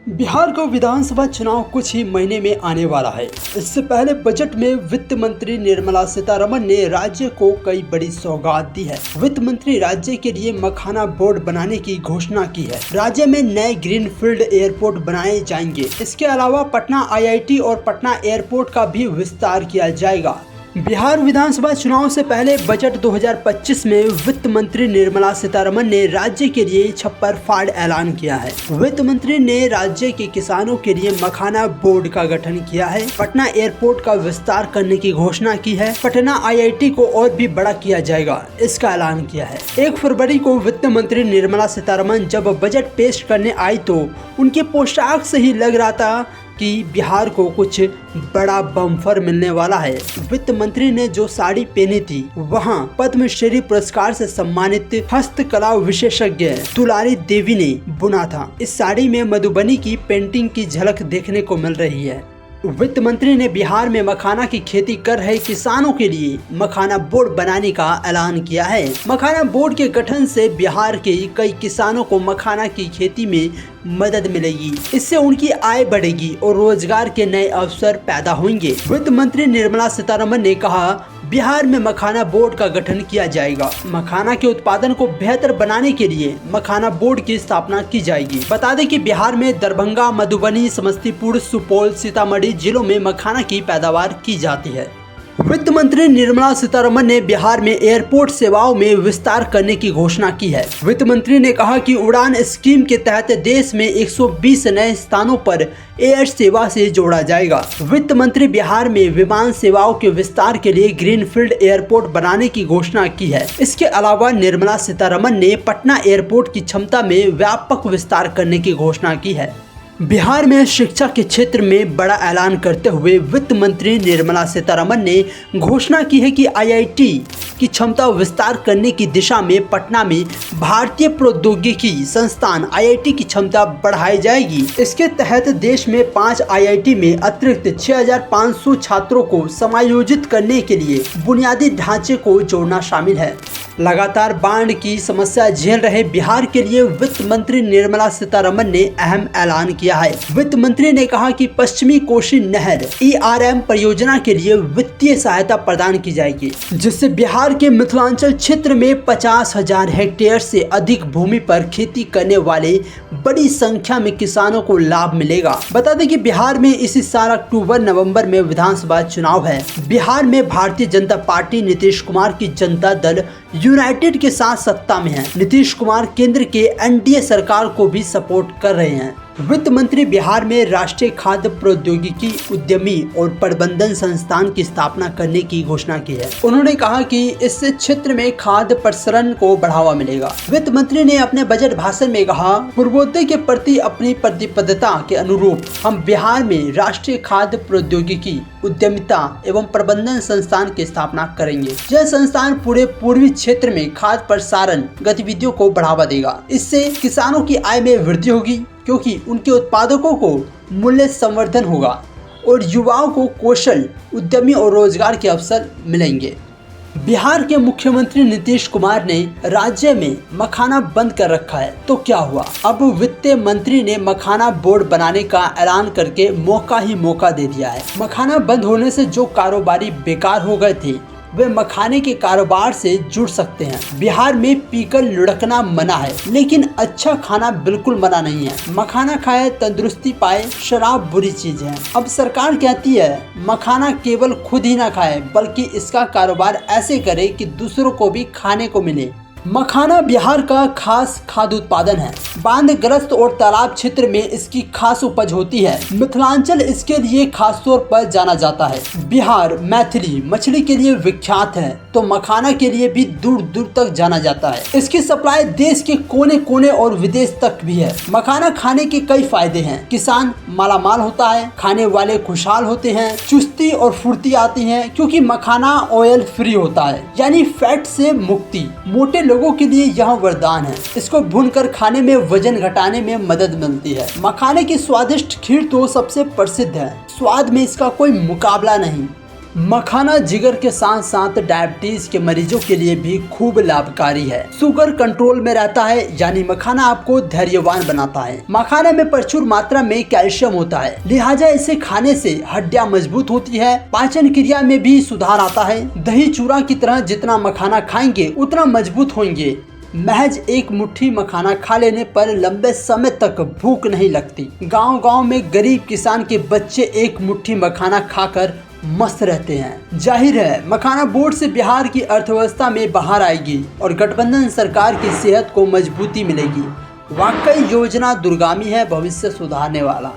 बिहार को विधानसभा चुनाव कुछ ही महीने में आने वाला है। इससे पहले बजट में वित्त मंत्री निर्मला सीतारमण ने राज्य को कई बड़ी सौगात दी है। वित्त मंत्री राज्य के लिए मखाना बोर्ड बनाने की घोषणा की है। राज्य में नए ग्रीनफील्ड एयरपोर्ट बनाए जाएंगे। इसके अलावा पटना IIT और पटना एयरपोर्ट का भी विस्तार किया जाएगा। बिहार विधानसभा चुनाव से पहले बजट 2025 में वित्त मंत्री निर्मला सीतारमण ने राज्य के लिए छप्पर फाड़ ऐलान किया है। वित्त मंत्री ने राज्य के किसानों के लिए मखाना बोर्ड का गठन किया है। पटना एयरपोर्ट का विस्तार करने की घोषणा की है। पटना IIT को और भी बड़ा किया जाएगा, इसका ऐलान किया है। 1 फरवरी को वित्त मंत्री निर्मला सीतारमण जब बजट पेश करने आई तो उनके पोशाक से ही लग रहा था कि बिहार को कुछ बड़ा बम्फर मिलने वाला है। वित्त मंत्री ने जो साड़ी पहनी थी वहां पद्मश्री पुरस्कार से सम्मानित हस्तकला विशेषज्ञ दुलारी देवी ने बुना था। इस साड़ी में मधुबनी की पेंटिंग की झलक देखने को मिल रही है। वित्त मंत्री ने बिहार में मखाना की खेती कर रहे किसानों के लिए मखाना बोर्ड बनाने का ऐलान किया है। मखाना बोर्ड के गठन से बिहार के कई किसानों को मखाना की खेती में मदद मिलेगी। इससे उनकी आय बढ़ेगी और रोजगार के नए अवसर पैदा होंगे। वित्त मंत्री निर्मला सीतारमण ने कहा, बिहार में मखाना बोर्ड का गठन किया जाएगा। मखाना के उत्पादन को बेहतर बनाने के लिए मखाना बोर्ड की स्थापना की जाएगी। बता दें कि बिहार में दरभंगा, मधुबनी, समस्तीपुर, सुपौल, सीतामढ़ी जिलों में मखाना की पैदावार की जाती है। वित्त मंत्री निर्मला सीतारमण ने बिहार में एयरपोर्ट सेवाओं में विस्तार करने की घोषणा की है। वित्त मंत्री ने कहा कि उड़ान स्कीम के तहत देश में 120 नए स्थानों पर एयर सेवा से जोड़ा जाएगा। वित्त मंत्री बिहार में विमान सेवाओं के विस्तार के लिए ग्रीनफील्ड एयरपोर्ट बनाने की घोषणा की है। इसके अलावा निर्मला सीतारमण ने पटना एयरपोर्ट की क्षमता में व्यापक विस्तार करने की घोषणा की है। बिहार में शिक्षा के क्षेत्र में बड़ा ऐलान करते हुए वित्त मंत्री निर्मला सीतारमण ने घोषणा की है कि IIT की क्षमता विस्तार करने की दिशा में पटना में भारतीय प्रौद्योगिकी संस्थान IIT की क्षमता बढ़ाई जाएगी। इसके तहत देश में 5 IIT में अतिरिक्त 6500 छात्रों को समायोजित करने के लिए बुनियादी ढांचे को जोड़ना शामिल है। लगातार बाढ़ की समस्या झेल रहे बिहार के लिए वित्त मंत्री निर्मला सीतारमण ने अहम ऐलान किया है। वित्त मंत्री ने कहा कि पश्चिमी कोसी नहर ERM परियोजना के लिए वित्तीय सहायता प्रदान की जाएगी, जिससे बिहार के मिथिलांचल क्षेत्र में 50,000 हेक्टेयर से अधिक भूमि पर खेती करने वाले बड़ी संख्या में किसानों को लाभ मिलेगा। बता दें कि बिहार में इसी साल अक्टूबर-नवंबर में विधानसभा चुनाव है। बिहार में भारतीय जनता पार्टी नीतीश कुमार की जनता दल यूनाइटेड के साथ सत्ता में है। नीतीश कुमार केंद्र के NDA सरकार को भी सपोर्ट कर रहे हैं। वित्त मंत्री बिहार में राष्ट्रीय खाद्य प्रौद्योगिकी उद्यमी और प्रबंधन संस्थान की स्थापना करने की घोषणा की है। उन्होंने कहा कि इससे क्षेत्र में खाद्य प्रसंस्करण को बढ़ावा मिलेगा। वित्त मंत्री ने अपने बजट भाषण में कहा, पूर्वोदय के प्रति अपनी प्रतिबद्धता के अनुरूप हम बिहार में राष्ट्रीय खाद्य प्रौद्योगिकी उद्यमिता एवं प्रबंधन संस्थान की स्थापना करेंगे। यह संस्थान पूरे पूर्वी क्षेत्र में खाद्य प्रसारण गतिविधियों को बढ़ावा देगा। इससे किसानों की आय में वृद्धि होगी, क्योंकि उनके उत्पादकों को मूल्य संवर्धन होगा और युवाओं को कौशल उद्यमी और रोजगार के अवसर मिलेंगे। बिहार के मुख्यमंत्री नीतीश कुमार ने राज्य में मखाना बंद कर रखा है, तो क्या हुआ? अब वित्त मंत्री ने मखाना बोर्ड बनाने का ऐलान करके मौका ही मौका दे दिया है। मखाना बंद होने से जो कारोबारी बेकार हो गए थे वे मखाने के कारोबार से जुड़ सकते हैं। बिहार में पीकर लुढ़कना मना है, लेकिन अच्छा खाना बिल्कुल मना नहीं है। मखाना खाए तंदुरुस्ती पाए, शराब बुरी चीज है। अब सरकार कहती है मखाना केवल खुद ही ना खाए, बल्कि इसका कारोबार ऐसे करे कि दूसरों को भी खाने को मिले। मखाना बिहार का खास खाद्य उत्पादन है। बांधग्रस्त और तालाब क्षेत्र में इसकी खास उपज होती है। मिथिलांचल इसके लिए खास तौर पर जाना जाता है। बिहार मैथिली मछली के लिए विख्यात है, तो मखाना के लिए भी दूर दूर तक जाना जाता है। इसकी सप्लाई देश के कोने कोने और विदेश तक भी है। मखाना खाने के कई फायदे हैं। किसान मालामाल होता है, खाने वाले खुशहाल होते हैं, चुस्ती और फुर्ती आती है, क्योंकि मखाना ऑयल फ्री होता है, यानी फैट से मुक्ति। मोटे लोगों के लिए यह वरदान है। इसको भूनकर खाने में वजन घटाने में मदद मिलती है। मखाने की स्वादिष्ट खीर तो सबसे प्रसिद्ध है। स्वाद में इसका कोई मुकाबला नहीं। मखाना जिगर के साथ साथ डायबिटीज के मरीजों के लिए भी खूब लाभकारी है। शुगर कंट्रोल में रहता है, यानी मखाना आपको धैर्यवान बनाता है। मखाने में प्रचुर मात्रा में कैल्शियम होता है, लिहाजा इसे खाने से हड्डियां मजबूत होती है, पाचन क्रिया में भी सुधार आता है। दही चूड़ा की तरह जितना मखाना खाएंगे उतना मजबूत होंगे। महज एक मुट्ठी मखाना खा लेने पर लंबे समय तक भूख नहीं लगती। गांव-गांव में गरीब किसान के बच्चे एक मुट्ठी मखाना खाकर मस्त रहते हैं। जाहिर है मखाना बोर्ड से बिहार की अर्थव्यवस्था में बाहर आएगी और गठबंधन सरकार की सेहत को मजबूती मिलेगी। वाकई योजना दूरगामी है, भविष्य सुधारने वाला।